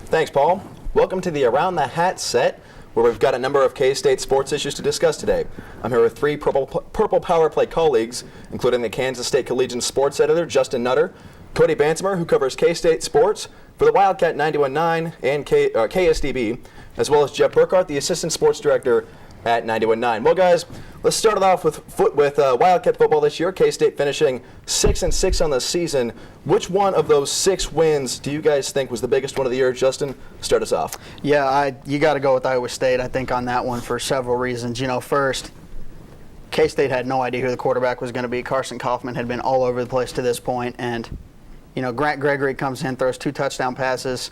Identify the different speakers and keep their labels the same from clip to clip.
Speaker 1: Thanks, Paul. Welcome to the Around the Hat set, where we've got a number of K-State sports issues to discuss today. I'm here with three Purple Power Play colleagues, including the Kansas State Collegian sports editor, Justin Nutter, Cody Bansimer, who covers K-State sports for the Wildcat 91.9 and KSDB, as well as Jeff Burkhart, the assistant sports director at 91.9. Well, guys, let's start it off with Wildcat football this year. K-State finishing 6-6 on the season. Which one of those 6 wins do you guys think was the biggest one of the year? Justin, start us off.
Speaker 2: Yeah, you got to go with Iowa State, I think, on that one for several reasons. First, K-State had no idea who the quarterback was going to be. Carson Kaufman had been all over the place to this point, and Grant Gregory comes in, throws 2 touchdown passes,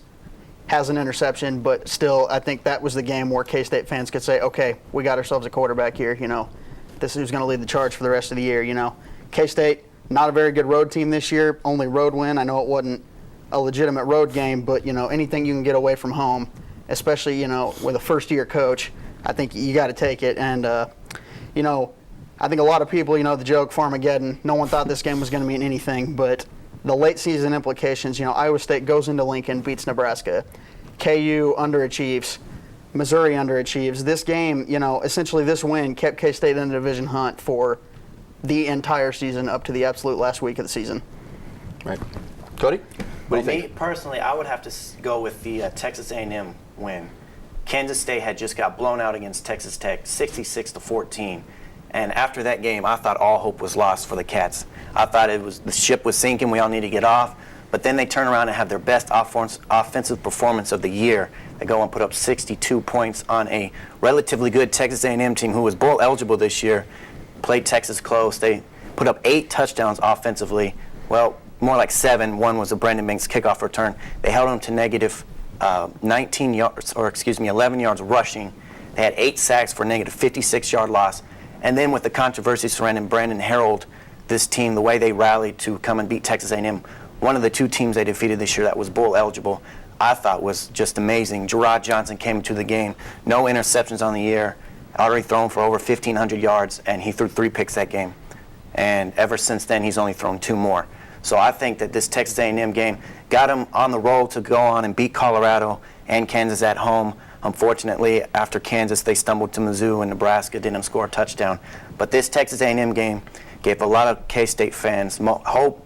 Speaker 2: has an interception, but still, I think that was the game where K-State fans could say, okay, we got ourselves a quarterback here. This is who's going to lead the charge for the rest of the year. K-State, not a very good road team this year, only road win. I know it wasn't a legitimate road game, but, anything you can get away from home, especially, with a first-year coach, I think you got to take it. And, I think a lot of people, the joke, Farmageddon, no one thought this game was going to mean anything, but the late season implications, Iowa State goes into Lincoln, beats Nebraska. KU underachieves. Missouri underachieves. This game, essentially this win kept K-State in the division hunt for the entire season up to the absolute last week of the season.
Speaker 1: Right. Cody? What do you think?
Speaker 3: Me, personally, I would have to go with the Texas A&M win. Kansas State had just got blown out against Texas Tech, 66-14. And after that game, I thought all hope was lost for the Cats. I thought the ship was sinking, we all need to get off. But then they turn around and have their best offensive performance of the year. They go and put up 62 points on a relatively good Texas A&M team who was bowl eligible this year, played Texas close. They put up 8 touchdowns offensively. Well, more like 7. One was a Brandon Banks kickoff return. They held them to negative 11 yards rushing. They had 8 sacks for a negative 56-yard loss. And then with the controversy surrounding Brandon Harold, this team, the way they rallied to come and beat Texas A&M, one of the 2 teams they defeated this year that was bowl eligible, I thought was just amazing. Gerard Johnson came into the game, no interceptions on the year, already thrown for over 1,500 yards, and he threw 3 picks that game. And ever since then, he's only thrown 2 more. So I think that this Texas A&M game got him on the roll to go on and beat Colorado and Kansas at home. Unfortunately, after Kansas, they stumbled to Mizzou, and Nebraska didn't score a touchdown. But this Texas A&M game gave a lot of K-State fans hope.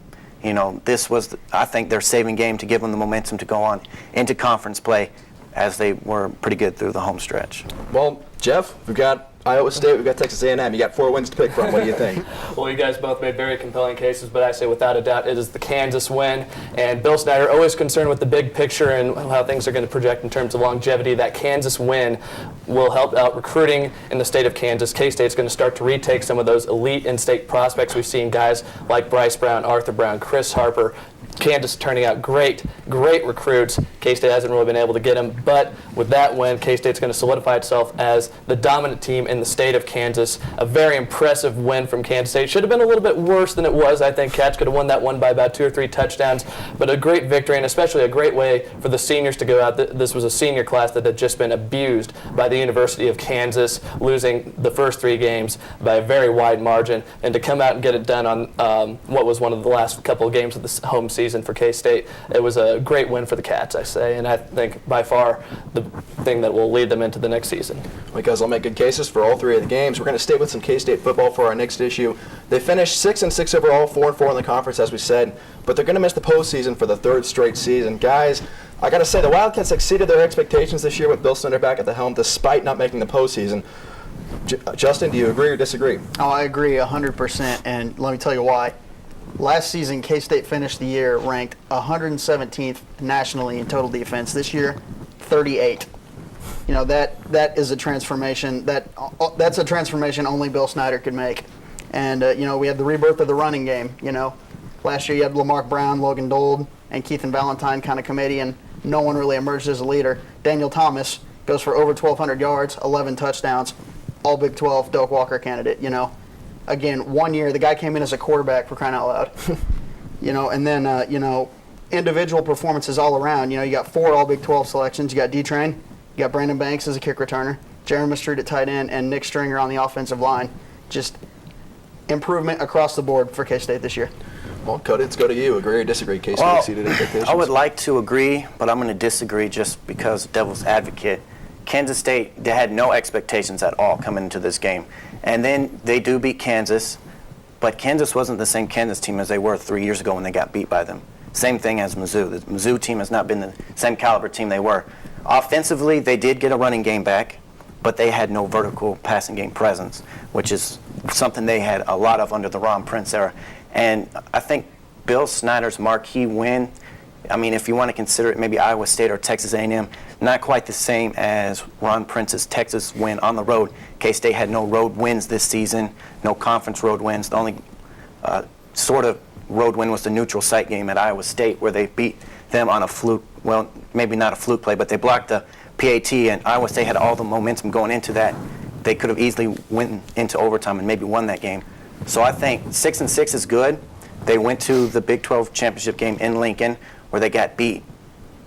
Speaker 3: This was, I think, their saving game to give them the momentum to go on into conference play, as they were pretty good through the home stretch.
Speaker 1: Well, Jeff, we've got Iowa State, we've got Texas A&M. You got 4 wins to pick from. What do you think?
Speaker 4: Well, you guys both made very compelling cases, but I say without a doubt it is the Kansas win. And Bill Snyder, always concerned with the big picture and how things are going to project in terms of longevity. That Kansas win will help out recruiting in the state of Kansas. K-State's going to start to retake some of those elite in-state prospects. We've seen guys like Bryce Brown, Arthur Brown, Chris Harper. Kansas turning out great recruits. K-State hasn't really been able to get them, but with that win, K-State's going to solidify itself as the dominant team in the state of Kansas. A very impressive win from Kansas State. Should have been a little bit worse than it was. I think Cats could have won that one by about 2 or 3 touchdowns, but a great victory, and especially a great way for the seniors to go out. This was a senior class that had just been abused by the University of Kansas, losing the first 3 games by a very wide margin, and to come out and get it done on what was one of the last couple of games of the home season for K-State. It was a great win for the Cats, I say, and I think by far the thing that will lead them into the next season.
Speaker 1: Because I'll make good cases for all 3 of the games. We're going to stay with some K-State football for our next issue. They finished 6-6 overall, 4-4 in the conference, as we said, but they're going to miss the postseason for the 3rd straight season. Guys, I got to say, the Wildcats exceeded their expectations this year with Bill Snyder back at the helm, despite not making the postseason. Justin, do you agree or disagree?
Speaker 2: Oh, I agree 100%, and let me tell you why. Last season, K-State finished the year ranked 117th nationally in total defense. This year, 38. That is a transformation. That's a transformation only Bill Snyder could make. And we had the rebirth of the running game. Last year you had Lamarck Brown, Logan Dold, and Keithan Valentine kind of committee, and no one really emerged as a leader. Daniel Thomas goes for over 1,200 yards, 11 touchdowns, all Big 12 Doak Walker candidate. Again, 1 year, the guy came in as a quarterback, for crying out loud. And then, individual performances all around. You got 4 all Big 12 selections. You got D-Train, you got Brandon Banks as a kick returner, Jeremy Street at tight end, and Nick Stringer on the offensive line. Just improvement across the board for K-State this year.
Speaker 1: Well, Cody, let's go to you. Agree or disagree? K-State
Speaker 3: Well,
Speaker 1: exceeded expectations.
Speaker 3: I would like to agree, but I'm going to disagree just because devil's advocate. Kansas State, they had no expectations at all coming into this game. And then they do beat Kansas, but Kansas wasn't the same Kansas team as they were 3 years ago when they got beat by them. Same thing as Mizzou. The Mizzou team has not been the same caliber team they were. Offensively, they did get a running game back, but they had no vertical passing game presence, which is something they had a lot of under the Ron Prince era. And I think Bill Snyder's marquee win, I mean, if you want to consider it maybe Iowa State or Texas A&M, not quite the same as Ron Prince's Texas win on the road. K-State had no road wins this season, no conference road wins. The only sort of road win was the neutral site game at Iowa State where they beat them on a fluke, well, maybe not a fluke play, but they blocked the PAT, and Iowa State had all the momentum going into that. They could have easily went into overtime and maybe won that game. So I think 6-6 is good. They went to the Big 12 championship game in Lincoln where they got beat.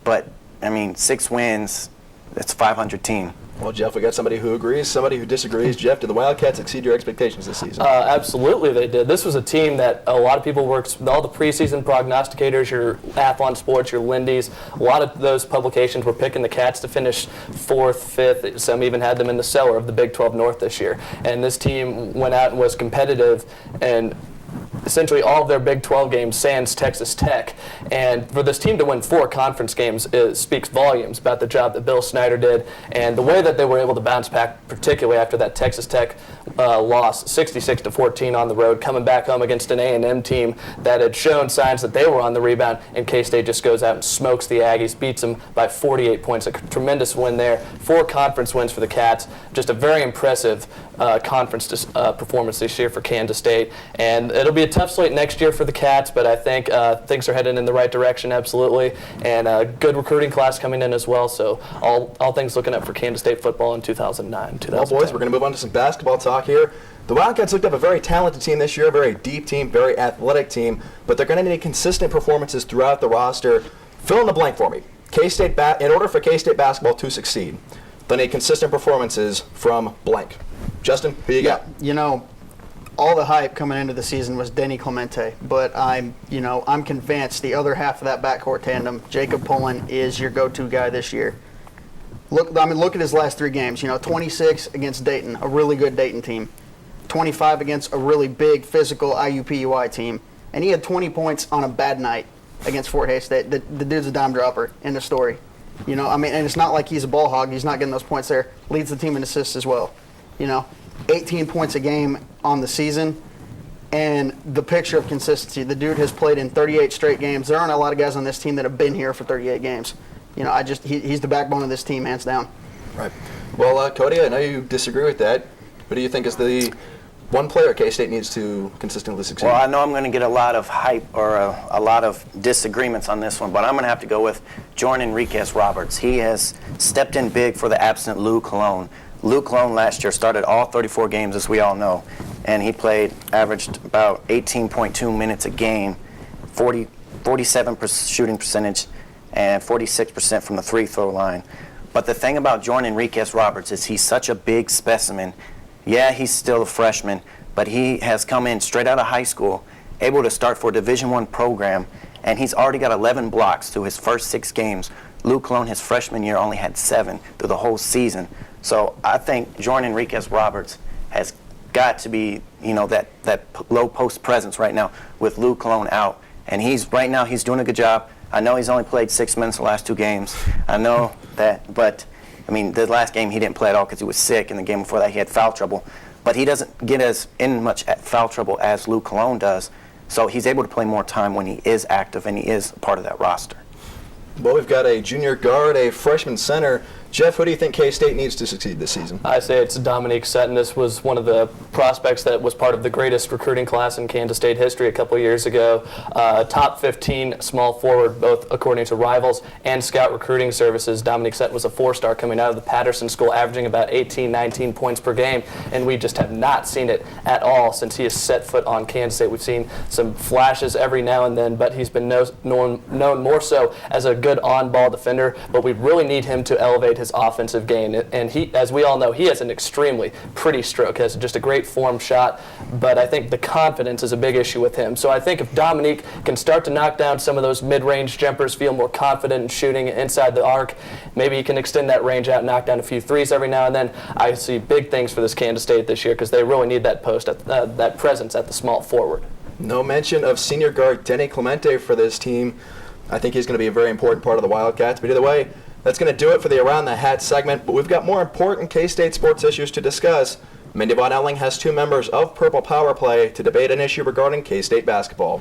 Speaker 3: But, I mean, 6 wins, that's a 500 team.
Speaker 1: Well, Jeff, we got somebody who agrees, somebody who disagrees. Jeff, did the Wildcats exceed your expectations this season?
Speaker 4: Absolutely, they did. This was a team that a lot of people worked, all the preseason prognosticators, your Athlon Sports, your Lindy's, a lot of those publications were picking the Cats to finish 4th, 5th. Some even had them in the cellar of the Big 12 North this year. And this team went out and was competitive, and essentially all of their Big 12 games sans Texas Tech. And for this team to win 4 conference games, it speaks volumes about the job that Bill Snyder did and the way that they were able to bounce back, particularly after that Texas Tech loss 66-14 on the road, coming back home against an A&M team that had shown signs that they were on the rebound, and K-State just goes out and smokes the Aggies, beats them by 48 points. A tremendous win there. 4 conference wins for the Cats. Just a very impressive conference performance this year for Kansas State. And it'll be a tough slate next year for the Cats, but I think things are heading in the right direction, absolutely. And a good recruiting class coming in as well. So all things looking up for Kansas State football in 2009, 2010.
Speaker 1: Well, boys, we're going to move on to some basketball talk here. The Wildcats looked up a very talented team this year, a very deep team, very athletic team, but they're going to need consistent performances throughout the roster. Fill in the blank for me. K-State in order for K-State basketball to succeed, they need consistent performances from blank. Justin, who you got?
Speaker 2: You know, all the hype coming into the season was Denny Clemente, but I'm convinced the other half of that backcourt tandem, Jacob Pullen, is your go-to guy this year. Look at his last 3 games. 26 against Dayton, a really good Dayton team. 25 against a really big physical IUPUI team, and he had 20 points on a bad night against Fort Hays State. The dude's a dime dropper. End of story. And it's not like he's a ball hog. He's not getting those points there. Leads the team in assists as well. 18 points a game on the season, and the picture of consistency. The dude has played in 38 straight games. There aren't a lot of guys on this team that have been here for 38 games. He's the backbone of this team, hands down.
Speaker 1: Right. Well, Cody, I know you disagree with that. What do you think is the one player K-State needs to consistently succeed?
Speaker 3: Well, I know I'm going to get a lot of hype or a lot of disagreements on this one, but I'm going to have to go with Jordan Enriquez Roberts. He has stepped in big for the absent Lou Colon. Lou Colon last year started all 34 games, as we all know, and he averaged about 18.2 minutes a game, 47% shooting percentage, and 46% from the free throw line. But the thing about Jordan Enriquez Roberts is he's such a big specimen. Yeah, he's still a freshman, but he has come in straight out of high school, able to start for a Division I program, and he's already got 11 blocks through his first 6 games. Lou Colon, his freshman year, only had 7 through the whole season. So I think Jordan Enriquez Roberts has got to be, that low post presence right now with Lou Colon out. And right now he's doing a good job. I know he's only played 6 minutes the last 2 games. I know that, but the last game he didn't play at all because he was sick, and the game before that he had foul trouble. But he doesn't get as in much foul trouble as Lou Colon does. So he's able to play more time when he is active and he is part of that roster.
Speaker 1: Well, we've got a junior guard, a freshman center. Jeff, who do you think K-State needs to succeed this season?
Speaker 4: I say it's Dominique Sutton. This was one of the prospects that was part of the greatest recruiting class in Kansas State history a couple of years ago. Top 15 small forward, both according to Rivals and Scout Recruiting Services. Dominique Sutton was a 4-star coming out of the Patterson School, averaging about 18, 19 points per game, and we just have not seen it at all since he has set foot on Kansas State. We've seen some flashes every now and then, but he's been known more so as a good on-ball defender, but we really need him to elevate his offensive game. And he, as we all know, he has an extremely pretty stroke, has just a great form shot, but I think the confidence is a big issue with him. So I think if Dominique can start to knock down some of those mid-range jumpers, feel more confident in shooting inside the arc, maybe he can extend that range out and knock down a few threes every now and then. I see big things for this Kansas State this year because they really need that post, that presence at the small forward.
Speaker 1: No mention of senior guard Denny Clemente for this team. I think he's going to be a very important part of the Wildcats. But either way, that's going to do it for the Around the Hat segment. But we've got more important K-State sports issues to discuss. Mindy Von Elling has two members of Purple Power Play to debate an issue regarding K-State basketball.